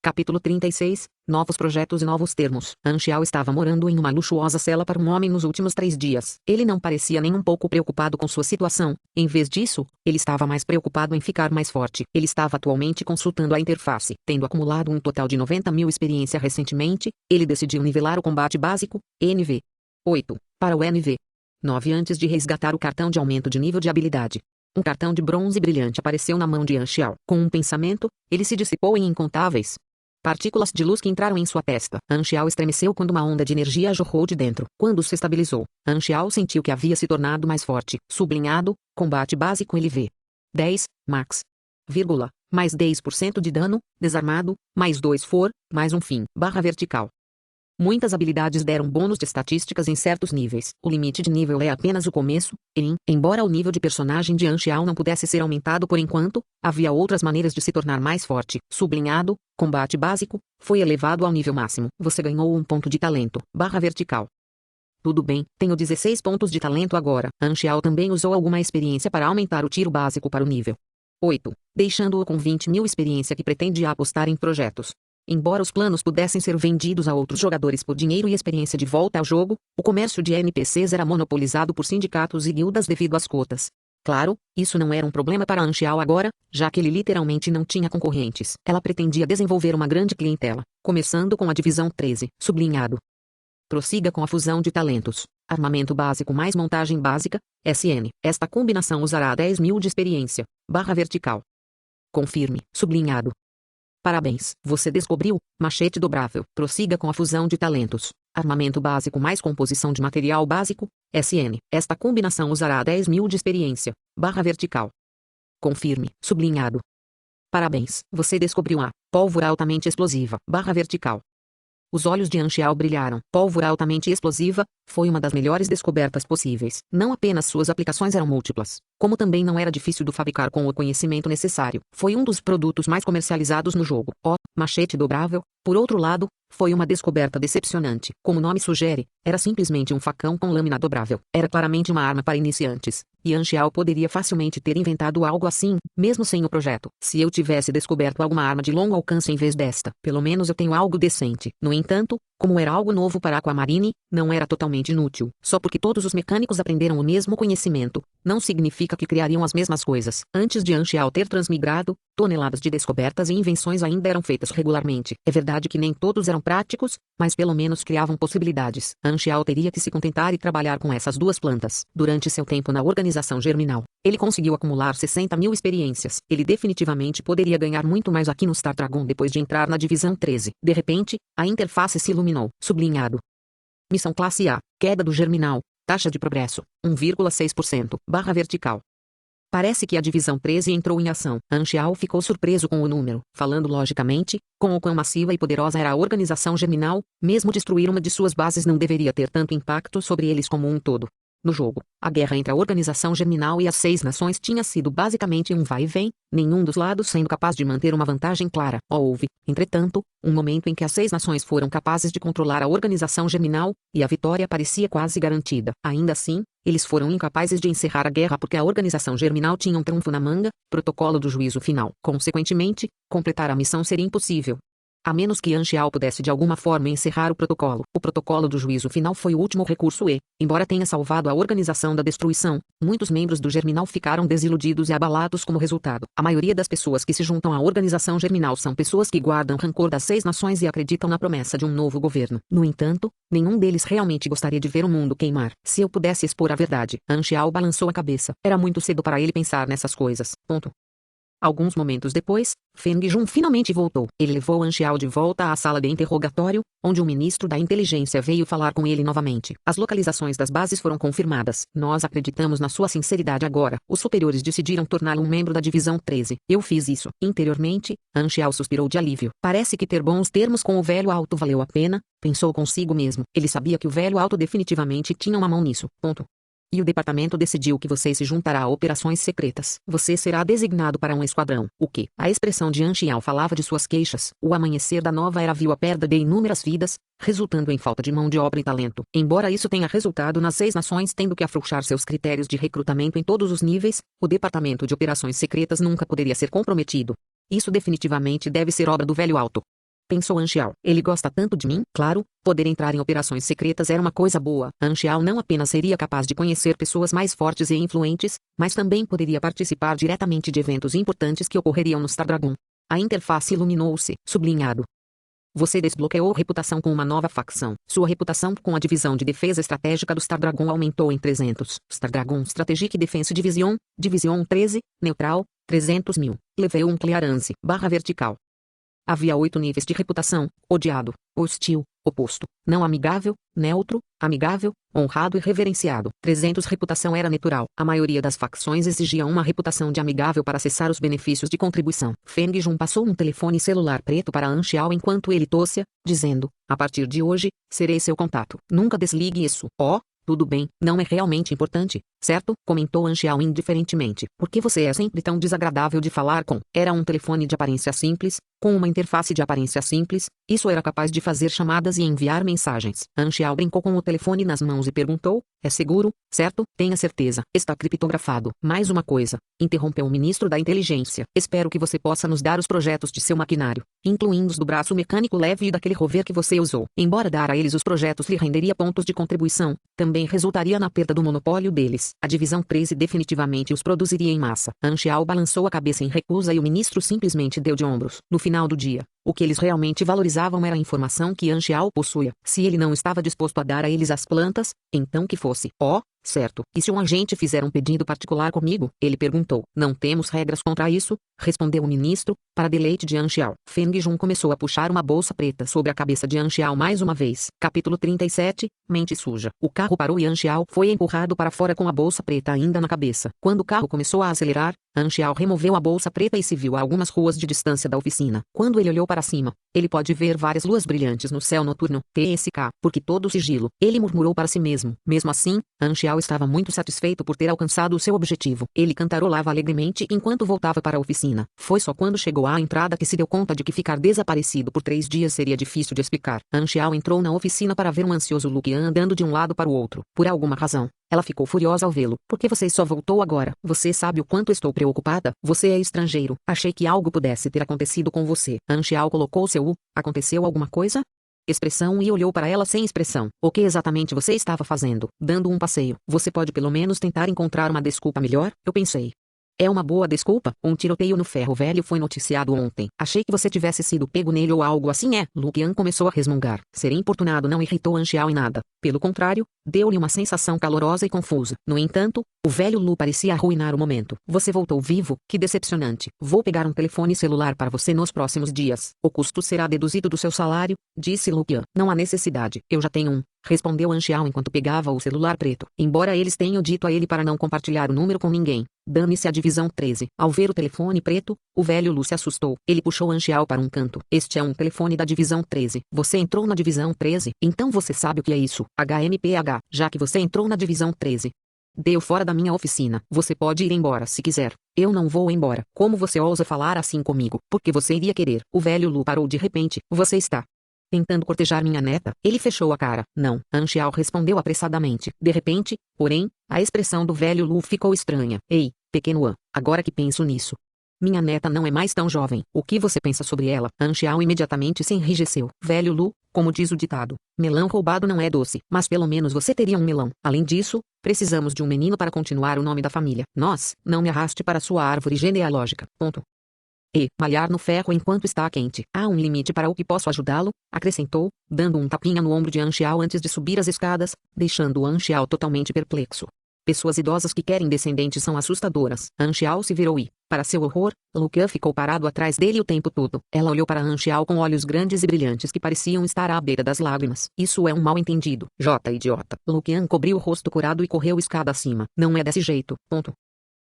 Capítulo 36, Novos projetos e novos termos. Anxiao estava morando em uma luxuosa cela para um homem nos últimos 3 dias. Ele não parecia nem um pouco preocupado com sua situação. Em vez disso, ele estava mais preocupado em ficar mais forte. Ele estava atualmente consultando a interface. Tendo acumulado um total de 90.000 experiência recentemente, ele decidiu nivelar o combate básico, NV 8, para o NV 9 antes de resgatar o cartão de aumento de nível de habilidade. Um cartão de bronze brilhante apareceu na mão de Anxiao. Com um pensamento, ele se dissipou em incontáveis partículas de luz que entraram em sua testa. Anxiao estremeceu quando uma onda de energia jorrou de dentro. Quando se estabilizou, Anxiao sentiu que havia se tornado mais forte. Sublinhado, combate básico LV 10, max. Vírgula, mais 10% de dano, desarmado, mais 2 for, mais um fim. Barra vertical. Muitas habilidades deram bônus de estatísticas em certos níveis. O limite de nível é apenas o começo, embora o nível de personagem de Anxiao não pudesse ser aumentado por enquanto, havia outras maneiras de se tornar mais forte. Sublinhado, combate básico, foi elevado ao nível máximo. Você ganhou um ponto de talento. Barra vertical. Tudo bem, tenho 16 pontos de talento agora. Anxiao também usou alguma experiência para aumentar o tiro básico para o nível 8, deixando-o com 20.000 experiência que pretendia apostar em projetos. Embora os planos pudessem ser vendidos a outros jogadores por dinheiro e experiência de volta ao jogo, o comércio de NPCs era monopolizado por sindicatos e guildas devido às cotas. Claro, isso não era um problema para Anxiao agora, já que ele literalmente não tinha concorrentes. Ela pretendia desenvolver uma grande clientela, começando com a divisão 13, sublinhado. Prossiga com a fusão de talentos. Armamento básico mais montagem básica, SN. Esta combinação usará 10.000 de experiência, barra vertical. Confirme, sublinhado. Parabéns, você descobriu, machete dobrável. Prossiga com a fusão de talentos. Armamento básico mais composição de material básico, SN. Esta combinação usará 10.000 de experiência, barra vertical. Confirme, sublinhado. Parabéns, você descobriu a pólvora altamente explosiva, barra vertical. Os olhos de Anxiao brilharam. Pólvora altamente explosiva foi uma das melhores descobertas possíveis. Não apenas suas aplicações eram múltiplas, como também não era difícil de fabricar com o conhecimento necessário. Foi um dos produtos mais comercializados no jogo. O machete dobrável, por outro lado, foi uma descoberta decepcionante. Como o nome sugere, era simplesmente um facão com lâmina dobrável. Era claramente uma arma para iniciantes, e Anxiao poderia facilmente ter inventado algo assim, mesmo sem o projeto. Se eu tivesse descoberto alguma arma de longo alcance em vez desta, pelo menos eu tenho algo decente. No entanto, como era algo novo para Aquamarine, não era totalmente inútil. Só porque todos os mecânicos aprenderam o mesmo conhecimento, não significa que criariam as mesmas coisas. Antes de Anxiao ter transmigrado, toneladas de descobertas e invenções ainda eram feitas regularmente. É verdade que nem todos eram práticos, mas pelo menos criavam possibilidades. Anxiao teria que se contentar e trabalhar com essas duas plantas. Durante seu tempo na organização germinal, ele conseguiu acumular 60.000 experiências. Ele definitivamente poderia ganhar muito mais aqui no Star Dragon depois de entrar na divisão 13. De repente, a interface se iluminou. Sublinhado. Missão classe A. Queda do germinal. Taxa de progresso. 1,6%. Barra vertical. Parece que a divisão 13 entrou em ação. Anxiao ficou surpreso com o número. Falando logicamente, com o quão massiva e poderosa era a organização germinal, mesmo destruir uma de suas bases não deveria ter tanto impacto sobre eles como um todo. No jogo, a guerra entre a organização germinal e as 6 nações tinha sido basicamente um vai e vem, nenhum dos lados sendo capaz de manter uma vantagem clara. Houve, entretanto, um momento em que as 6 nações foram capazes de controlar a organização germinal, e a vitória parecia quase garantida. Ainda assim, eles foram incapazes de encerrar a guerra porque a organização germinal tinha um trunfo na manga, protocolo do juízo final. Consequentemente, completar a missão seria impossível. A menos que Anxiao pudesse de alguma forma encerrar o protocolo. O protocolo do juízo final foi o último recurso e, embora tenha salvado a organização da destruição, muitos membros do germinal ficaram desiludidos e abalados como resultado. A maioria das pessoas que se juntam à organização germinal são pessoas que guardam rancor das 6 nações e acreditam na promessa de um novo governo. No entanto, nenhum deles realmente gostaria de ver o mundo queimar. Se eu pudesse expor a verdade, Anxiao balançou a cabeça. Era muito cedo para ele pensar nessas coisas. Ponto. Alguns momentos depois, Feng Jun finalmente voltou. Ele levou Anxiao de volta à sala de interrogatório, onde o ministro da inteligência veio falar com ele novamente. As localizações das bases foram confirmadas. Nós acreditamos na sua sinceridade agora. Os superiores decidiram torná-lo um membro da divisão 13. Eu fiz isso. Interiormente, Anxiao suspirou de alívio. Parece que ter bons termos com o velho alto valeu a pena, pensou consigo mesmo. Ele sabia que o velho alto definitivamente tinha uma mão nisso. Ponto. E o departamento decidiu que você se juntará a operações secretas. Você será designado para um esquadrão. O que? A expressão de Anxiao falava de suas queixas. O amanhecer da nova era viu a perda de inúmeras vidas, resultando em falta de mão de obra e talento. Embora isso tenha resultado nas 6 nações tendo que afrouxar seus critérios de recrutamento em todos os níveis, o departamento de operações secretas nunca poderia ser comprometido. Isso definitivamente deve ser obra do velho alto. pensou Anxiao. Ele gosta tanto de mim, claro, poder entrar em operações secretas era uma coisa boa. Anxiao não apenas seria capaz de conhecer pessoas mais fortes e influentes, mas também poderia participar diretamente de eventos importantes que ocorreriam no Star Dragon. A interface iluminou-se, sublinhado. Você desbloqueou reputação com uma nova facção. Sua reputação com a divisão de defesa estratégica do Star Dragon aumentou em 300. Star Dragon Strategic Defense Division, Division 13, Neutral, 300.000. Level 1 Clearance, /vertical. Havia 8 níveis de reputação: odiado, hostil, oposto, não amigável, neutro, amigável, honrado e reverenciado. 300 reputação era natural. A maioria das facções exigia uma reputação de amigável para acessar os benefícios de contribuição. Feng Jun passou um telefone celular preto para Anxiao enquanto ele tossia, dizendo: a partir de hoje, serei seu contato. Nunca desligue isso. Oh, tudo bem, não é realmente importante, certo? Comentou Anxiao indiferentemente. Por que você é sempre tão desagradável de falar com? Era um telefone de aparência simples, com uma interface de aparência simples, isso era capaz de fazer chamadas e enviar mensagens. Anxiao brincou com o telefone nas mãos e perguntou: é seguro, certo? Tenha certeza. Está criptografado. Mais uma coisa, interrompeu o ministro da inteligência. Espero que você possa nos dar os projetos de seu maquinário, incluindo os do braço mecânico leve e daquele rover que você usou. Embora dar a eles os projetos lhe renderia pontos de contribuição, também resultaria na perda do monopólio deles. A divisão 13 definitivamente os produziria em massa. Anxiao balançou a cabeça em recusa e o ministro simplesmente deu de ombros. No final do dia, o que eles realmente valorizavam era a informação que Anxiao possuía. Se ele não estava disposto a dar a eles as plantas, então que fosse. Oh, certo. E se um agente fizer um pedido particular comigo? Ele perguntou. Não temos regras contra isso, respondeu o ministro, para deleite de Anxiao. Feng Jun começou a puxar uma bolsa preta sobre a cabeça de Anxiao mais uma vez. Capítulo 37, Mente Suja. O carro parou e Anxiao foi empurrado para fora com a bolsa preta ainda na cabeça. Quando o carro começou a acelerar, Anxiao removeu a bolsa preta e se viu a algumas ruas de distância da oficina. Quando ele olhou para cima, ele pode ver várias luas brilhantes no céu noturno. TSK, porque todo sigilo. Ele murmurou para si mesmo. Mesmo assim, Anxiao estava muito satisfeito por ter alcançado o seu objetivo. Ele cantarolava alegremente enquanto voltava para a oficina. Foi só quando chegou à entrada que se deu conta de que ficar desaparecido por 3 dias seria difícil de explicar. Anxiao entrou na oficina para ver um ansioso Lucian andando de um lado para o outro. Por alguma razão, ela ficou furiosa ao vê-lo. Por que você só voltou agora? Você sabe o quanto estou preocupada? Você é estrangeiro. Achei que algo pudesse ter acontecido com você. Anxiao colocou seu U. Aconteceu alguma coisa? Expressão e olhou para ela sem expressão. O que exatamente você estava fazendo? Dando um passeio. Você pode pelo menos tentar encontrar uma desculpa melhor? Eu pensei. É uma boa desculpa? Um tiroteio no ferro velho foi noticiado ontem. Achei que você tivesse sido pego nele ou algo assim. Lucian começou a resmungar. Ser importunado não irritou Anxiao em nada. Pelo contrário, deu-lhe uma sensação calorosa e confusa. No entanto, o velho Lu parecia arruinar o momento. Você voltou vivo? Que decepcionante. Vou pegar um telefone celular para você nos próximos dias. O custo será deduzido do seu salário, disse Lucian. Não há necessidade. Eu já tenho um. Respondeu Anxiao enquanto pegava o celular preto. Embora eles tenham dito a ele para não compartilhar o número com ninguém. Dane-se a divisão 13. Ao ver o telefone preto, o velho Lu se assustou. Ele puxou Anxiao para um canto. Este é um telefone da divisão 13. Você entrou na divisão 13? Então você sabe o que é isso. HMPH. Já que você entrou na divisão 13. Deu fora da minha oficina. Você pode ir embora se quiser. Eu não vou embora. Como você ousa falar assim comigo? Por que você iria querer? O velho Lu parou de repente. Você está tentando cortejar minha neta? Ele fechou a cara. Não. Anxiao respondeu apressadamente. De repente, porém, a expressão do velho Lu ficou estranha. Ei, pequeno An, agora que penso nisso. Minha neta não é mais tão jovem. O que você pensa sobre ela? Anxiao imediatamente se enrijeceu. Velho Lu, como diz o ditado, melão roubado não é doce. Mas pelo menos você teria um melão. Além disso, precisamos de um menino para continuar o nome da família. Nós, não me arraste para sua árvore genealógica. Ponto. E, malhar no ferro enquanto está quente. Há um limite para o que posso ajudá-lo, acrescentou, dando um tapinha no ombro de Anxiao antes de subir as escadas, deixando o Anxiao totalmente perplexo. Pessoas idosas que querem descendentes são assustadoras. Anxiao se virou e, para seu horror, Lucian ficou parado atrás dele o tempo todo. Ela olhou para Anxiao com olhos grandes e brilhantes que pareciam estar à beira das lágrimas. Isso é um mal-entendido. J idiota. Lucian cobriu o rosto curado e correu escada acima. Não é desse jeito. Ponto.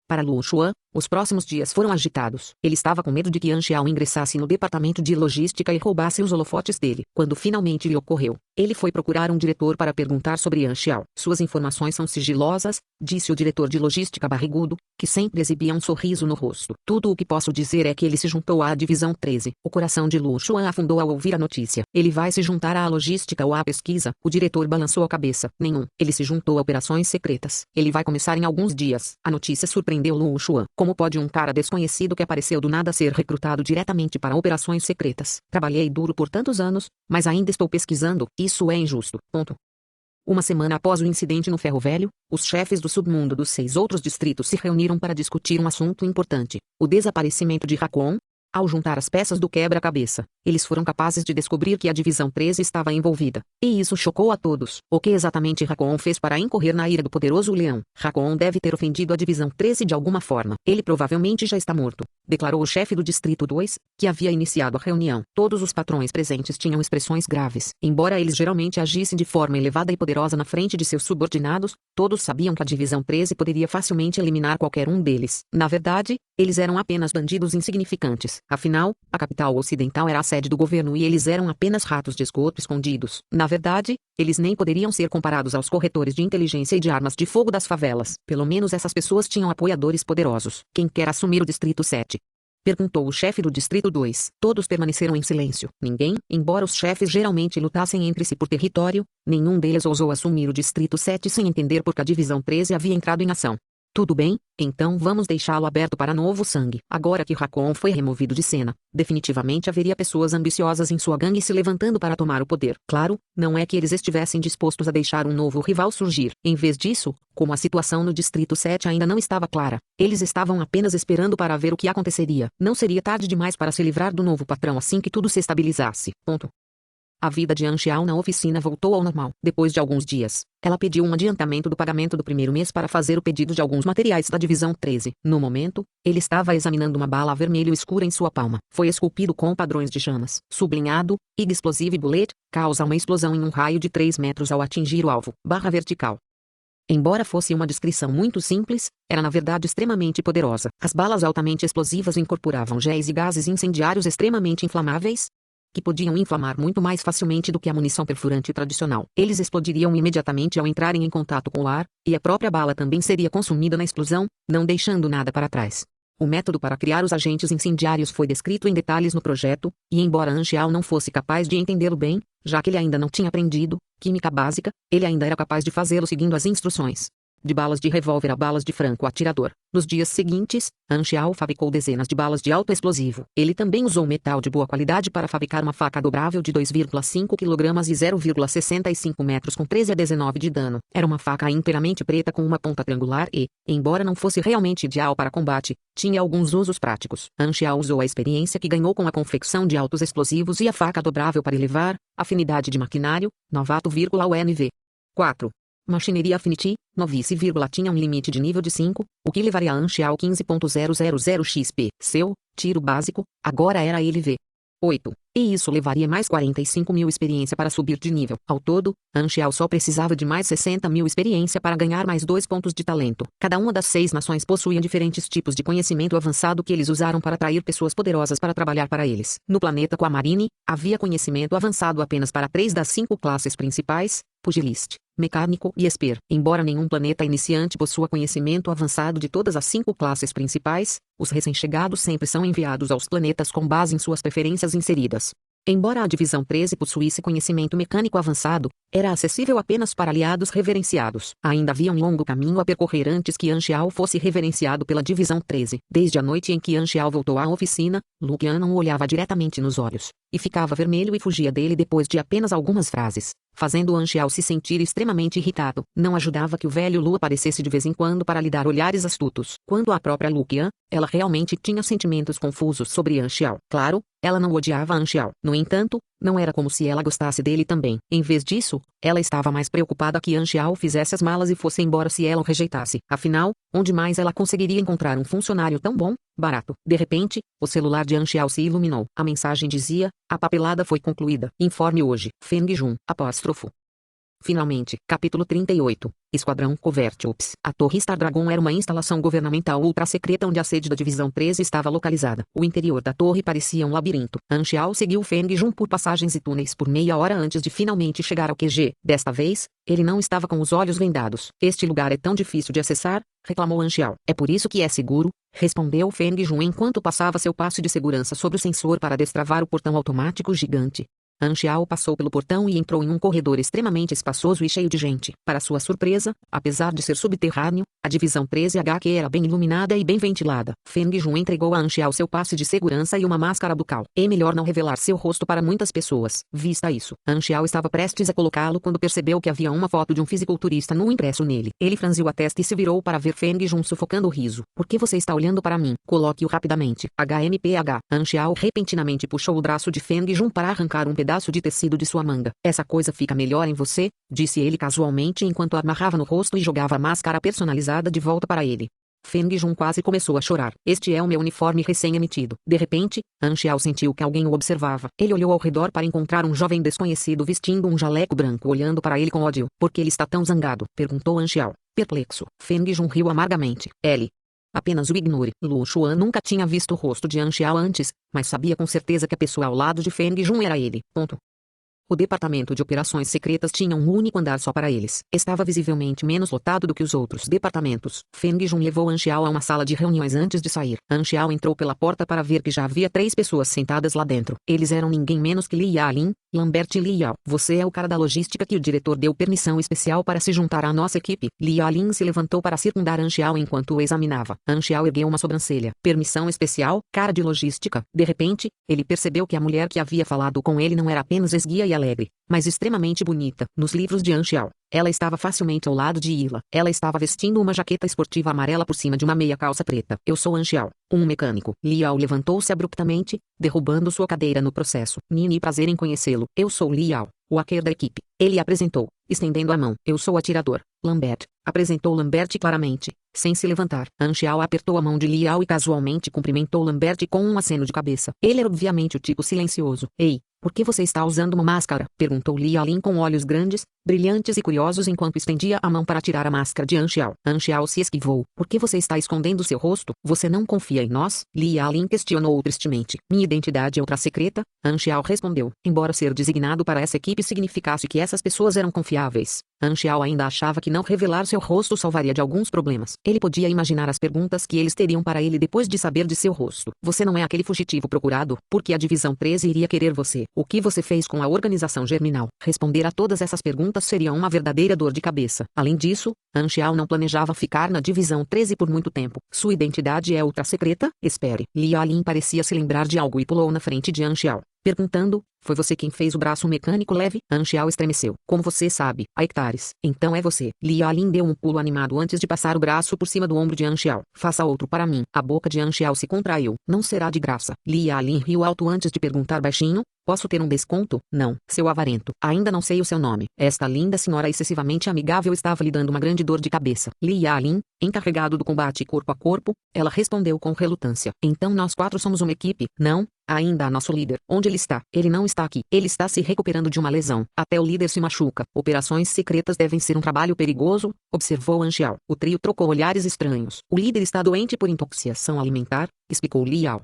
Para Lu Xuan, os próximos dias foram agitados. Ele estava com medo de que Anxiao ingressasse no departamento de logística e roubasse os holofotes dele. Quando finalmente lhe ocorreu, Ele foi procurar um diretor para perguntar sobre Anxiao. Suas informações são sigilosas, disse o diretor de logística barrigudo, que sempre exibia um sorriso no rosto. Tudo o que posso dizer é que ele se juntou à Divisão 13. O coração de Lu Xuan afundou ao ouvir a notícia. Ele vai se juntar à logística ou à pesquisa? O diretor balançou a cabeça. Nenhum. Ele se juntou a operações secretas. Ele vai começar em alguns dias. A notícia surpreendeu Lu Xuan. Como pode um cara desconhecido que apareceu do nada ser recrutado diretamente para operações secretas? Trabalhei duro por tantos anos, mas ainda estou pesquisando. Isso é injusto. Ponto. Uma semana após o incidente no Ferro Velho, os chefes do submundo dos 6 outros distritos se reuniram para discutir um assunto importante: o desaparecimento de Raccoon. Ao juntar as peças do quebra-cabeça, eles foram capazes de descobrir que a Divisão 13 estava envolvida. E isso chocou a todos. O que exatamente Raccoon fez para incorrer na ira do poderoso leão? Raccoon deve ter ofendido a Divisão 13 de alguma forma. Ele provavelmente já está morto, declarou o chefe do Distrito 2, que havia iniciado a reunião. Todos os patrões presentes tinham expressões graves. Embora eles geralmente agissem de forma elevada e poderosa na frente de seus subordinados, todos sabiam que a Divisão 13 poderia facilmente eliminar qualquer um deles. Na verdade, eles eram apenas bandidos insignificantes. Afinal, a capital ocidental era a sede do governo e eles eram apenas ratos de esgoto escondidos. Na verdade, eles nem poderiam ser comparados aos corretores de inteligência e de armas de fogo das favelas. Pelo menos essas pessoas tinham apoiadores poderosos. Quem quer assumir o Distrito 7? Perguntou o chefe do Distrito 2. Todos permaneceram em silêncio. Ninguém, embora os chefes geralmente lutassem entre si por território, nenhum deles ousou assumir o Distrito 7 sem entender por que a Divisão 13 havia entrado em ação. Tudo bem, então vamos deixá-lo aberto para novo sangue. Agora que Raccoon foi removido de cena, definitivamente haveria pessoas ambiciosas em sua gangue se levantando para tomar o poder. Claro, não é que eles estivessem dispostos a deixar um novo rival surgir. Em vez disso, como a situação no Distrito 7 ainda não estava clara, eles estavam apenas esperando para ver o que aconteceria. Não seria tarde demais para se livrar do novo patrão assim que tudo se estabilizasse. Ponto. A vida de Anxiao na oficina voltou ao normal. Depois de alguns dias, ela pediu um adiantamento do pagamento do primeiro mês para fazer o pedido de alguns materiais da Divisão 13. No momento, ele estava examinando uma bala vermelho escura em sua palma. Foi esculpido com padrões de chamas, sublinhado, IG Explosive Bullet, causa uma explosão em um raio de 3 metros ao atingir o alvo. Barra vertical. Embora fosse uma descrição muito simples, era na verdade extremamente poderosa. As balas altamente explosivas incorporavam géis e gases incendiários extremamente inflamáveis, que podiam inflamar muito mais facilmente do que a munição perfurante tradicional. Eles explodiriam imediatamente ao entrarem em contato com o ar, e a própria bala também seria consumida na explosão, não deixando nada para trás. O método para criar os agentes incendiários foi descrito em detalhes no projeto, e embora Anxiao não fosse capaz de entendê-lo bem, já que ele ainda não tinha aprendido química básica, ele ainda era capaz de fazê-lo seguindo as instruções. De balas de revólver a balas de franco-atirador. Nos dias seguintes, Anxiao fabricou dezenas de balas de alto explosivo. Ele também usou metal de boa qualidade para fabricar uma faca dobrável de 2,5 kg e 0,65 metros com 13 a 19 de dano. Era uma faca inteiramente preta com uma ponta triangular e, embora não fosse realmente ideal para combate, tinha alguns usos práticos. Anxiao usou a experiência que ganhou com a confecção de altos explosivos e a faca dobrável para elevar afinidade de maquinário, novato, UNV. 4. Machinery Affinity, novice, tinha um limite de nível de 5, o que levaria a Anxiao 15.000 XP. Seu tiro básico, agora era LV. 8. E isso levaria mais 45.000 experiência para subir de nível. Ao todo, Anxiao só precisava de mais 60.000 experiência para ganhar mais 2 pontos de talento. Cada uma das 6 nações possuía diferentes tipos de conhecimento avançado que eles usaram para atrair pessoas poderosas para trabalhar para eles. No planeta Aquamarine, havia conhecimento avançado apenas para 3 das 5 classes principais: Pugilist, Mecânico e Esper. Embora nenhum planeta iniciante possua conhecimento avançado de todas as 5 classes principais, os recém-chegados sempre são enviados aos planetas com base em suas preferências inseridas. Embora a Divisão 13 possuísse conhecimento mecânico avançado, era acessível apenas para aliados reverenciados. Ainda havia um longo caminho a percorrer antes que Anxiao fosse reverenciado pela Divisão 13. Desde a noite em que Anxiao voltou à oficina, Lu Qian não o olhava diretamente nos olhos, e ficava vermelho e fugia dele depois de apenas algumas frases, fazendo Anxiao se sentir extremamente irritado. Não ajudava que o velho Lu aparecesse de vez em quando para lhe dar olhares astutos. Quanto à própria Lu Qian, ela realmente tinha sentimentos confusos sobre Anxiao. Claro, ela não odiava Anxiao. No entanto, não era como se ela gostasse dele também. Em vez disso, ela estava mais preocupada que Anxiao fizesse as malas e fosse embora se ela o rejeitasse. Afinal, onde mais ela conseguiria encontrar um funcionário tão bom, barato? De repente, o celular de Anxiao se iluminou. A mensagem dizia: a papelada foi concluída. Informe hoje. Feng Jun. Apóstrofo. Finalmente, capítulo 38. Esquadrão Covert Ops. A Torre Star Dragon era uma instalação governamental ultra-secreta onde a sede da Divisão 13 estava localizada. O interior da torre parecia um labirinto. Anxiao seguiu Feng Jun por passagens e túneis por meia hora antes de finalmente chegar ao QG. Desta vez, ele não estava com os olhos vendados. Este lugar é tão difícil de acessar, reclamou Anxiao. É por isso que é seguro, respondeu Feng Jun enquanto passava seu passe de segurança sobre o sensor para destravar o portão automático gigante. Anxiao passou pelo portão e entrou em um corredor extremamente espaçoso e cheio de gente. Para sua surpresa, apesar de ser subterrâneo, a divisão 13HQ era bem iluminada e bem ventilada. Feng Jun entregou a Anxiao seu passe de segurança e uma máscara bucal. É melhor não revelar seu rosto para muitas pessoas. Vista isso, Anxiao estava prestes a colocá-lo quando percebeu que havia uma foto de um fisiculturista nu impresso nele. Ele franziu a testa e se virou para ver Feng Jun sufocando o riso. Por que você está olhando para mim? Coloque-o rapidamente. HMPH. Anxiao repentinamente puxou o braço de Feng Jun para arrancar um pedaço de tecido de sua manga. Essa coisa fica melhor em você, disse ele casualmente enquanto a amarrava no rosto e jogava a máscara personalizada de volta para ele. Feng Jun quase começou a chorar. Este é o meu uniforme recém-emitido. De repente, Anxiao sentiu que alguém o observava. Ele olhou ao redor para encontrar um jovem desconhecido vestindo um jaleco branco olhando para ele com ódio. Por que ele está tão zangado? Perguntou Anxiao. Perplexo. Feng Jun riu amargamente. Ele. Apenas o ignore. Lu Xuan nunca tinha visto o rosto de Anxiao antes, mas sabia com certeza que a pessoa ao lado de Feng Jun era ele. O departamento de operações secretas tinha um único andar só para eles. Estava visivelmente menos lotado do que os outros departamentos. Feng Jun levou Anxiao a uma sala de reuniões antes de sair. Anxiao entrou pela porta para ver que já havia 3 pessoas sentadas lá dentro. Eles eram ninguém menos que Li Yalin, Lambert e Li Yao. Você é o cara da logística que o diretor deu permissão especial para se juntar à nossa equipe. Li Yalin se levantou para circundar Anxiao enquanto o examinava. Anxiao ergueu uma sobrancelha. Permissão especial? Cara de logística? De repente, ele percebeu que a mulher que havia falado com ele não era apenas esguia e alegre, mas extremamente bonita. Nos livros de Anxiao, ela estava facilmente ao lado de Ila. Ela estava vestindo uma jaqueta esportiva amarela por cima de uma meia calça preta. Eu sou Anxiao, um mecânico. Liao levantou-se abruptamente, derrubando sua cadeira no processo. Nini, prazer em conhecê-lo. Eu sou Liao, o hacker da equipe. Ele apresentou, estendendo a mão. Eu sou atirador. Lambert, apresentou Lambert claramente, sem se levantar. Anxiao apertou a mão de Liao e casualmente cumprimentou Lambert com um aceno de cabeça. Ele era obviamente o tipo silencioso. Ei, por que você está usando uma máscara? Perguntou Li Yalin com olhos grandes, brilhantes e curiosos enquanto estendia a mão para tirar a máscara de Anxiao. Anxiao se esquivou. Por que você está escondendo seu rosto? Você não confia em nós? Li Yalin questionou tristemente. Minha identidade é ultra-secreta? Anxiao respondeu. Embora ser designado para essa equipe significasse que essas pessoas eram confiáveis, Anxiao ainda achava que não revelar seu rosto salvaria de alguns problemas. Ele podia imaginar as perguntas que eles teriam para ele depois de saber de seu rosto. Você não é aquele fugitivo procurado, porque a Divisão 13 iria querer você. O que você fez com a organização germinal? Responder a todas essas perguntas seria uma verdadeira dor de cabeça. Além disso, Anxiao não planejava ficar na Divisão 13 por muito tempo. Sua identidade é ultra-secreta? Espere. Li Yalin parecia se lembrar de algo e pulou na frente de Anxiao, perguntando, foi você quem fez o braço mecânico leve? Anxiao estremeceu. Como você sabe, há hectares. Então é você. Li Yalin deu um pulo animado antes de passar o braço por cima do ombro de Anxiao. Faça outro para mim. A boca de Anxiao se contraiu. Não será de graça. Li Yalin riu alto antes de perguntar baixinho. Posso ter um desconto? Não, seu avarento. Ainda não sei o seu nome. Esta linda senhora excessivamente amigável estava lhe dando uma grande dor de cabeça. Li Yalin, encarregado do combate corpo a corpo, ela respondeu com relutância. Então nós 4 somos uma equipe? Não, ainda há nosso líder. Onde ele está? Ele não está aqui. Ele está se recuperando de uma lesão. Até o líder se machuca. Operações secretas devem ser um trabalho perigoso, observou Anxiao. O trio trocou olhares estranhos. O líder está doente por intoxicação alimentar, explicou Liao.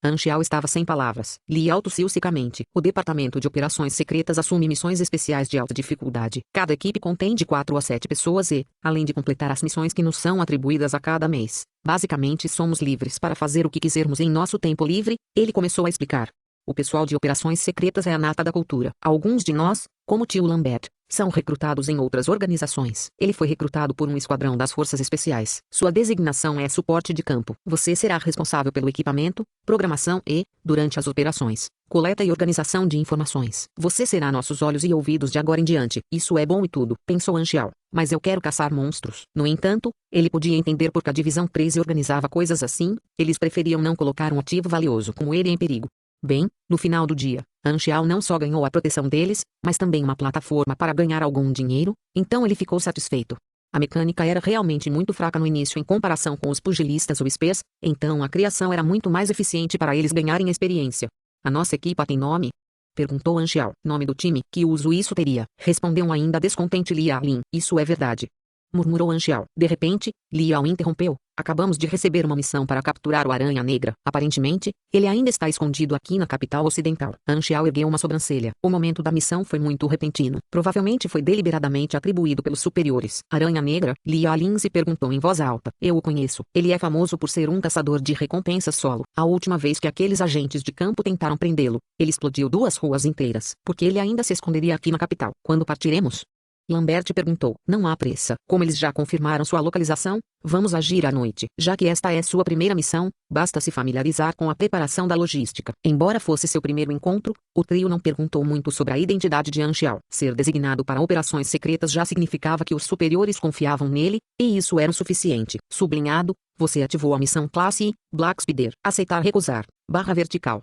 Anxiao estava sem palavras. Liao tossiu secamente. O Departamento de Operações Secretas assume missões especiais de alta dificuldade. Cada equipe contém de 4 a 7 pessoas e, além de completar as missões que nos são atribuídas a cada mês, basicamente somos livres para fazer o que quisermos em nosso tempo livre, ele começou a explicar. O pessoal de operações secretas é a nata da cultura. Alguns de nós, como tio Lambert, são recrutados em outras organizações. Ele foi recrutado por um esquadrão das Forças Especiais. Sua designação é suporte de campo. Você será responsável pelo equipamento, programação e, durante as operações, coleta e organização de informações. Você será nossos olhos e ouvidos de agora em diante. Isso é bom e tudo, pensou Anxiao. Mas eu quero caçar monstros. No entanto, ele podia entender porque a Divisão 13 organizava coisas assim, eles preferiam não colocar um ativo valioso como ele em perigo. Bem, no final do dia, Anxiao não só ganhou a proteção deles, mas também uma plataforma para ganhar algum dinheiro, então ele ficou satisfeito. A mecânica era realmente muito fraca no início em comparação com os pugilistas ou espês, então a criação era muito mais eficiente para eles ganharem experiência. A nossa equipa tem nome? Perguntou Anxiao. Nome do time? Que uso isso teria? Respondeu ainda descontente Li Yalin. Isso é verdade. Murmurou Anxiao. De repente, Li Yao interrompeu. Acabamos de receber uma missão para capturar o Aranha Negra. Aparentemente, ele ainda está escondido aqui na capital ocidental. Anxiao ergueu uma sobrancelha. O momento da missão foi muito repentino. Provavelmente foi deliberadamente atribuído pelos superiores. Aranha Negra? Li Yalin se perguntou em voz alta. Eu o conheço. Ele é famoso por ser um caçador de recompensas solo. A última vez que aqueles agentes de campo tentaram prendê-lo, ele explodiu 2 ruas inteiras. Porque ele ainda se esconderia aqui na capital. Quando partiremos? Lambert perguntou. Não há pressa. Como eles já confirmaram sua localização, vamos agir à noite. Já que esta é sua primeira missão, basta se familiarizar com a preparação da logística. Embora fosse seu primeiro encontro, o trio não perguntou muito sobre a identidade de Anxiao. Ser designado para operações secretas já significava que os superiores confiavam nele, e isso era o suficiente. Sublinhado, você ativou a missão classe I, Black Spider. Aceitar recusar. /vertical.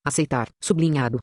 Aceitar. Sublinhado.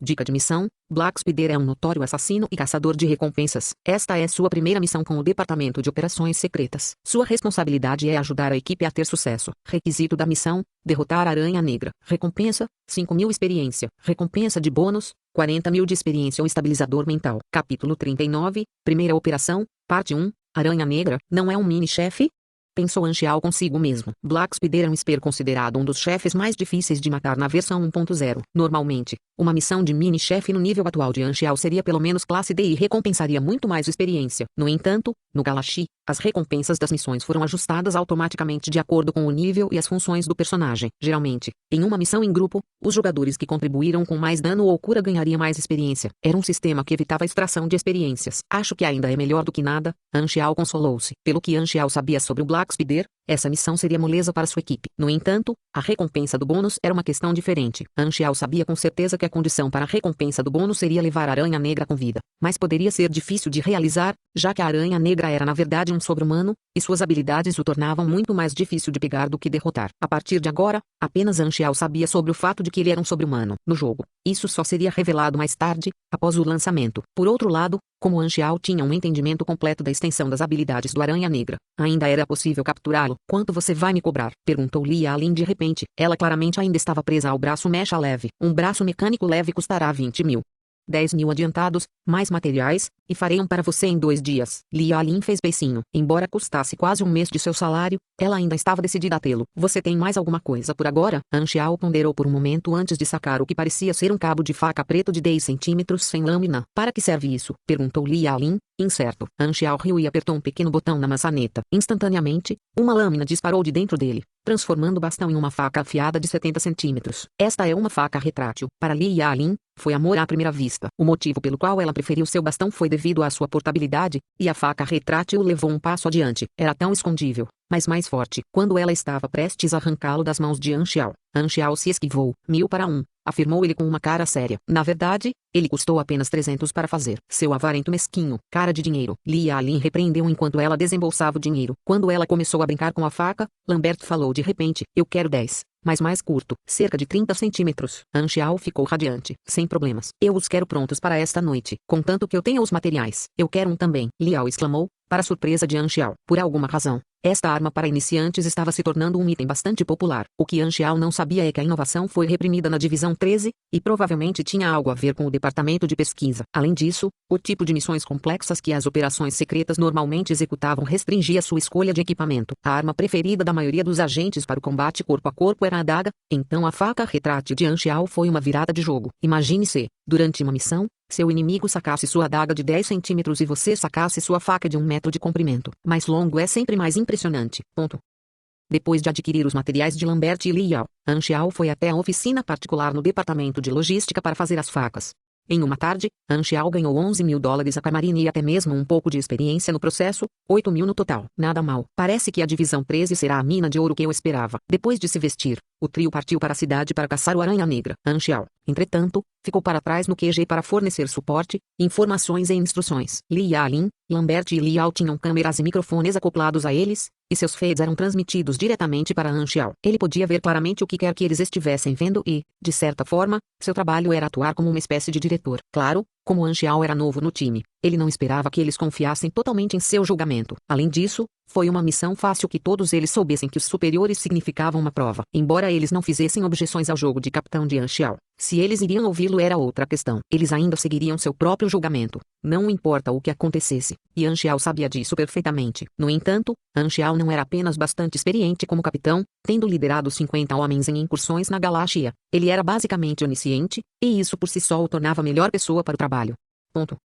Dica de missão: Black Spider é um notório assassino e caçador de recompensas. Esta é sua primeira missão com o Departamento de Operações Secretas. Sua responsabilidade é ajudar a equipe a ter sucesso. Requisito da missão: derrotar a Aranha Negra. Recompensa: 5.000 experiência. Recompensa de bônus: 40.000 de experiência ou estabilizador mental. Capítulo 39, Primeira Operação, Parte 1. Aranha Negra, não é um mini-chefe? Pensou Anxiao consigo mesmo. Black Spider é um Spear considerado um dos chefes mais difíceis de matar na versão 1.0. Normalmente, uma missão de mini-chefe no nível atual de Anxiao seria pelo menos classe D e recompensaria muito mais experiência. No entanto, no Galaxy, as recompensas das missões foram ajustadas automaticamente de acordo com o nível e as funções do personagem. Geralmente, em uma missão em grupo, os jogadores que contribuíram com mais dano ou cura ganhariam mais experiência. Era um sistema que evitava a extração de experiências. Acho que ainda é melhor do que nada, Anxiao consolou-se. Pelo que Anxiao sabia sobre o Black Spider, essa missão seria moleza para sua equipe. No entanto, a recompensa do bônus era uma questão diferente. Anxiao sabia com certeza que a condição para a recompensa do bônus seria levar a Aranha Negra com vida. Mas poderia ser difícil de realizar, já que a Aranha Negra era na verdade um sobre-humano, e suas habilidades o tornavam muito mais difícil de pegar do que derrotar. A partir de agora, apenas Anxiao sabia sobre o fato de que ele era um sobre-humano. No jogo, isso só seria revelado mais tarde, após o lançamento. Por outro lado, como Anxiao tinha um entendimento completo da extensão das habilidades do Aranha Negra, ainda era possível capturá-lo. Quanto você vai me cobrar? Perguntou Li Yalin de repente. Ela claramente ainda estava presa ao braço mecha leve. Um braço mecânico leve custará 20.000. 10.000 adiantados, mais materiais, e farei um para você em 2 dias. Li Yalin fez beicinho. Embora custasse quase um mês de seu salário, ela ainda estava decidida a tê-lo. Você tem mais alguma coisa por agora? Anxiao ponderou por um momento antes de sacar o que parecia ser um cabo de faca preto de 10 centímetros sem lâmina. Para que serve isso? Perguntou Li Yalin, incerto. Anxiao riu e apertou um pequeno botão na maçaneta. Instantaneamente, uma lâmina disparou de dentro dele, transformando o bastão em uma faca afiada de 70 centímetros. Esta é uma faca retrátil. Para Li Yalin, foi amor à primeira vista. O motivo pelo qual ela preferiu seu bastão foi devido à sua portabilidade, e a faca retrátil levou um passo adiante. Era tão escondível, mas mais forte. Quando ela estava prestes a arrancá-lo das mãos de Anxiao, Anxiao se esquivou. 1.000 para 1, afirmou ele com uma cara séria. Na verdade, ele custou apenas 300 para fazer. Seu avarento mesquinho. Cara de dinheiro. Li Yalin repreendeu enquanto ela desembolsava o dinheiro. Quando ela começou a brincar com a faca, Lambert falou de repente. Eu quero 10. Mas mais curto, cerca de 30 centímetros. Anxiao ficou radiante. Sem problemas. Eu os quero prontos para esta noite, contanto que eu tenha os materiais. Eu quero um também. Liao exclamou, para surpresa de Anxiao. Por alguma razão, esta arma para iniciantes estava se tornando um item bastante popular. O que Anxiao não sabia é que a inovação foi reprimida na Divisão 13, e provavelmente tinha algo a ver com o departamento de pesquisa. Além disso, o tipo de missões complexas que as operações secretas normalmente executavam restringia sua escolha de equipamento. A arma preferida da maioria dos agentes para o combate corpo a corpo era a adaga, então a faca retrátil de Anxiao foi uma virada de jogo. Imagine se, durante uma missão, seu inimigo sacasse sua adaga de 10 centímetros e você sacasse sua faca de 1 metro de comprimento. Mais longo é sempre mais impressionante. Ponto. Depois de adquirir os materiais de Lambert e Liao, Anxiao foi até a oficina particular no departamento de logística para fazer as facas. Em uma tarde, Anxiao ganhou $11.000 a Camarine e até mesmo um pouco de experiência no processo, 8.000 no total. Nada mal. Parece que a divisão 13 será a mina de ouro que eu esperava. Depois de se vestir, o trio partiu para a cidade para caçar o Aranha Negra. Anxiao, entretanto, ficou para trás no QG para fornecer suporte, informações e instruções. Li Yalin, Lambert e Liao tinham câmeras e microfones acoplados a eles, e seus feeds eram transmitidos diretamente para Anxiao. Ele podia ver claramente o que quer que eles estivessem vendo e, de certa forma, seu trabalho era atuar como uma espécie de diretor. Claro, como Anxiao era novo no time, ele não esperava que eles confiassem totalmente em seu julgamento. Além disso, foi uma missão fácil que todos eles soubessem que os superiores significavam uma prova. Embora eles não fizessem objeções ao jogo de capitão de Anxiao, Se eles iriam ouvi-lo era outra questão. Eles ainda seguiriam seu próprio julgamento. Não importa o que acontecesse. E Anchial sabia disso perfeitamente. No entanto, Anchial não era apenas bastante experiente como capitão, tendo liderado 50 homens em incursões na Galáxia. Ele era basicamente onisciente, e isso por si só o tornava a melhor pessoa para o trabalho. Ponto.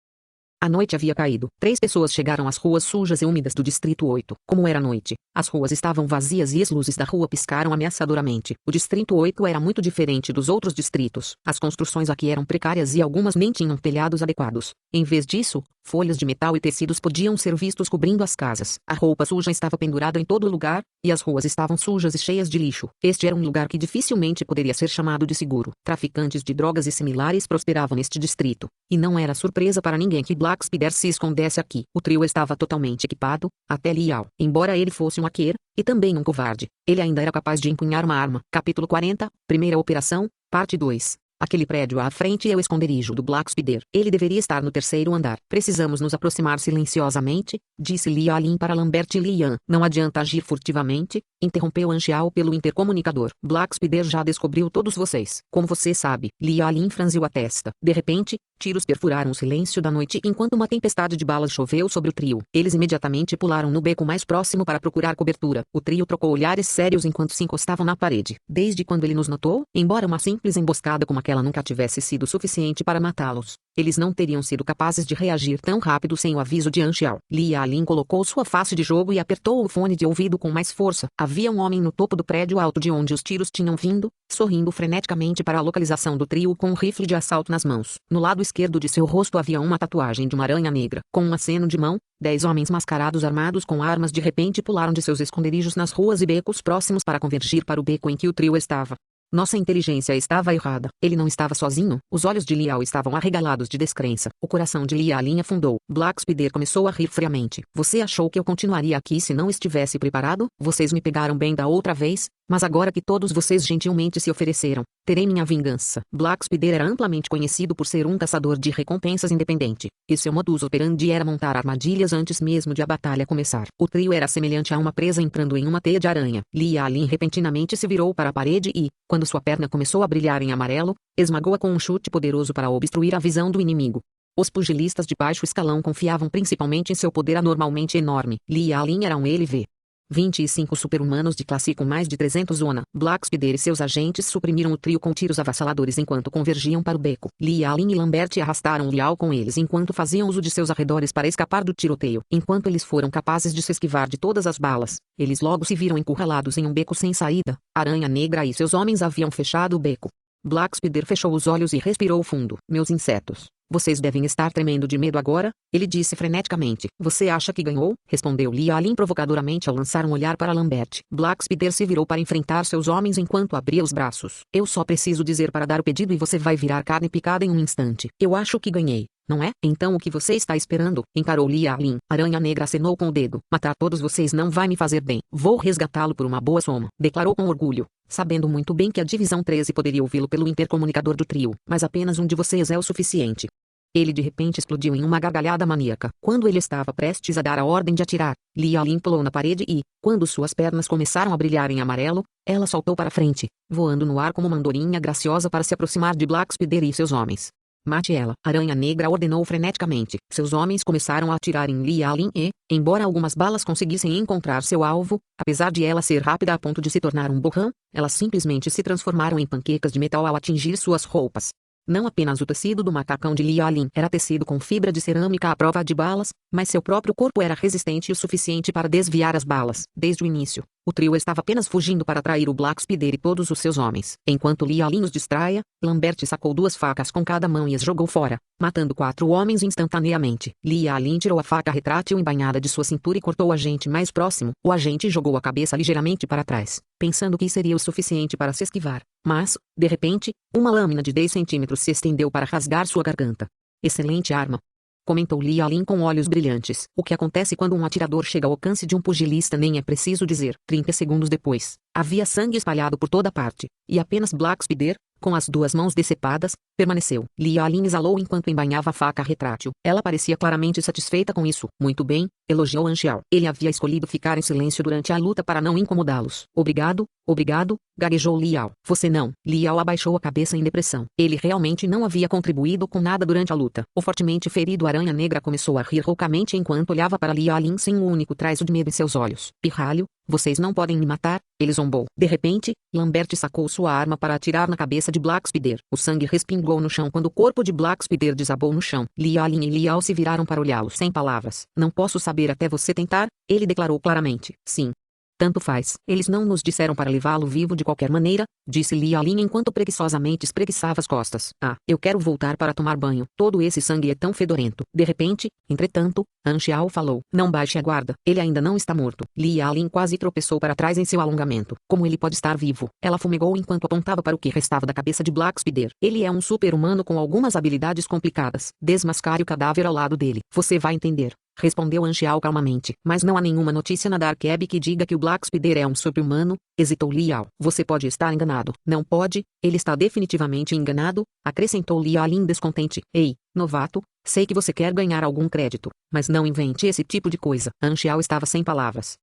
A noite havia caído. 3 pessoas chegaram às ruas sujas e úmidas do Distrito 8. Como era noite, as ruas estavam vazias e as luzes da rua piscaram ameaçadoramente. O Distrito 8 era muito diferente dos outros distritos. As construções aqui eram precárias e algumas nem tinham telhados adequados. Em vez disso, folhas de metal e tecidos podiam ser vistos cobrindo as casas. A roupa suja estava pendurada em todo lugar, e as ruas estavam sujas e cheias de lixo. Este era um lugar que dificilmente poderia ser chamado de seguro. Traficantes de drogas e similares prosperavam neste distrito. E não era surpresa para ninguém que Black Spider se escondesse aqui. O trio estava totalmente equipado, até Liao. Embora ele fosse um hacker, e também um covarde, ele ainda era capaz de empunhar uma arma. Capítulo 40, Primeira Operação, Parte 2. Aquele prédio à frente é o esconderijo do Black Spider. Ele deveria estar no 3º andar. Precisamos nos aproximar silenciosamente, disse Liao Lin para Lambert Lian. Não adianta agir furtivamente, interrompeu Anchial pelo intercomunicador. Black Spider já descobriu todos vocês. Como você sabe, Liao Lin franziu a testa. De repente, tiros perfuraram o silêncio da noite enquanto uma tempestade de balas choveu sobre o trio. Eles imediatamente pularam no beco mais próximo para procurar cobertura. O trio trocou olhares sérios enquanto se encostavam na parede. Desde quando ele nos notou, embora uma simples emboscada como aquela nunca tivesse sido suficiente para matá-los, eles não teriam sido capazes de reagir tão rápido sem o aviso de Anchial. Liao Lin colocou sua face de jogo e apertou o fone de ouvido com mais força. Havia um homem no topo do prédio alto de onde os tiros tinham vindo, sorrindo freneticamente para a localização do trio com um rifle de assalto nas mãos. No lado esquerdo de seu rosto havia uma tatuagem de uma aranha negra. Com um aceno de mão, 10 homens mascarados armados com armas de repente pularam de seus esconderijos nas ruas e becos próximos para convergir para o beco em que o trio estava. Nossa inteligência estava errada. Ele não estava sozinho. Os olhos de Liao estavam arregalados de descrença. O coração de Liao Lin afundou. Black Spider começou a rir friamente. Você achou que eu continuaria aqui se não estivesse preparado? Vocês me pegaram bem da outra vez, mas agora que todos vocês gentilmente se ofereceram, terei minha vingança. Black Spider era amplamente conhecido por ser um caçador de recompensas independente, e seu modus operandi era montar armadilhas antes mesmo de a batalha começar. O trio era semelhante a uma presa entrando em uma teia de aranha. Liao Lin repentinamente se virou para a parede e, quando sua perna começou a brilhar em amarelo, esmagou-a com um chute poderoso para obstruir a visão do inimigo. Os pugilistas de baixo escalão confiavam principalmente em seu poder anormalmente enorme. Liao Lin era um LV. 25 super-humanos de classe com mais de 300 zona. Black Spider e seus agentes suprimiram o trio com tiros avassaladores enquanto convergiam para o beco. Liao Lin e Lambert arrastaram Liao com eles enquanto faziam uso de seus arredores para escapar do tiroteio. Enquanto eles foram capazes de se esquivar de todas as balas, eles logo se viram encurralados em um beco sem saída. Aranha Negra e seus homens haviam fechado o beco. Black Spider fechou os olhos e respirou fundo. Meus insetos. Vocês devem estar tremendo de medo agora, ele disse freneticamente. Você acha que ganhou? Respondeu Liao Lin provocadoramente ao lançar um olhar para Lambert. Black Spider se virou para enfrentar seus homens enquanto abria os braços. Eu só preciso dizer para dar o pedido e você vai virar carne picada em um instante. Eu acho que ganhei. Não é? Então o que você está esperando? Encarou Liao Lin. Aranha Negra acenou com o dedo. Matar todos vocês não vai me fazer bem. Vou resgatá-lo por uma boa soma. Declarou com orgulho, sabendo muito bem que a Divisão 13 poderia ouvi-lo pelo intercomunicador do trio. Mas apenas um de vocês é o suficiente. Ele de repente explodiu em uma gargalhada maníaca. Quando ele estava prestes a dar a ordem de atirar, Liao Lin pulou na parede e, quando suas pernas começaram a brilhar em amarelo, ela saltou para frente, voando no ar como uma andorinha graciosa para se aproximar de Black Spider e seus homens. Mate ela, Aranha Negra ordenou freneticamente. Seus homens começaram a atirar em Liao Lin e, embora algumas balas conseguissem encontrar seu alvo, apesar de ela ser rápida a ponto de se tornar um borrão, elas simplesmente se transformaram em panquecas de metal ao atingir suas roupas. Não apenas o tecido do macacão de Liao Lin era tecido com fibra de cerâmica à prova de balas, mas seu próprio corpo era resistente o suficiente para desviar as balas. Desde o início, o trio estava apenas fugindo para atrair o Black Spider e todos os seus homens. Enquanto Liao Lin os distraia, Lambert sacou 2 facas com cada mão e as jogou fora, matando 4 homens instantaneamente. Liao Lin tirou a faca retrátil embainhada de sua cintura e cortou o agente mais próximo. O agente jogou a cabeça ligeiramente para trás, pensando que seria o suficiente para se esquivar. Mas, de repente, uma lâmina de 10 centímetros se estendeu para rasgar sua garganta. Excelente arma, comentou Liao Lin com olhos brilhantes. O que acontece quando um atirador chega ao alcance de um pugilista nem é preciso dizer. 30 segundos depois, havia sangue espalhado por toda parte, e apenas Black Spider, com as 2 mãos decepadas, permaneceu. Liao Lin exalou enquanto embainhava a faca retrátil. Ela parecia claramente satisfeita com isso. Muito bem, elogiou Anchial. Ele havia escolhido ficar em silêncio durante a luta para não incomodá-los. Obrigado, Obrigado, gaguejou Liao. Você não. Liao abaixou a cabeça em depressão. Ele realmente não havia contribuído com nada durante a luta. O fortemente ferido Aranha Negra começou a rir roucamente enquanto olhava para Liao Lin sem um único traço de medo em seus olhos. Pirralho, vocês não podem me matar, ele zombou. De repente, Lambert sacou sua arma para atirar na cabeça de Black Spider. O sangue respingou no chão quando o corpo de Black Spider desabou no chão. Liao Lin e Liao se viraram para olhá-lo sem palavras. Não posso saber até você tentar, ele declarou claramente. Sim. Tanto faz. Eles não nos disseram para levá-lo vivo de qualquer maneira, disse Liao Lin enquanto preguiçosamente espreguiçava as costas. Ah, eu quero voltar para tomar banho. Todo esse sangue é tão fedorento. De repente, entretanto, Han Xiao falou. Não baixe a guarda. Ele ainda não está morto. Liao Lin quase tropeçou para trás em seu alongamento. Como ele pode estar vivo? Ela fumegou enquanto apontava para o que restava da cabeça de Black Spider. Ele é um super-humano com algumas habilidades complicadas. Desmascare o cadáver ao lado dele. Você vai entender. Respondeu Han Xiao calmamente. Mas não há nenhuma notícia na Dark Web que diga que o Black Spider é um super-humano, hesitou Liao. Você pode estar enganado. Não pode, ele está definitivamente enganado, acrescentou Liao Lin descontente. Ei, novato, sei que você quer ganhar algum crédito, mas não invente esse tipo de coisa. Han Xiao estava sem palavras.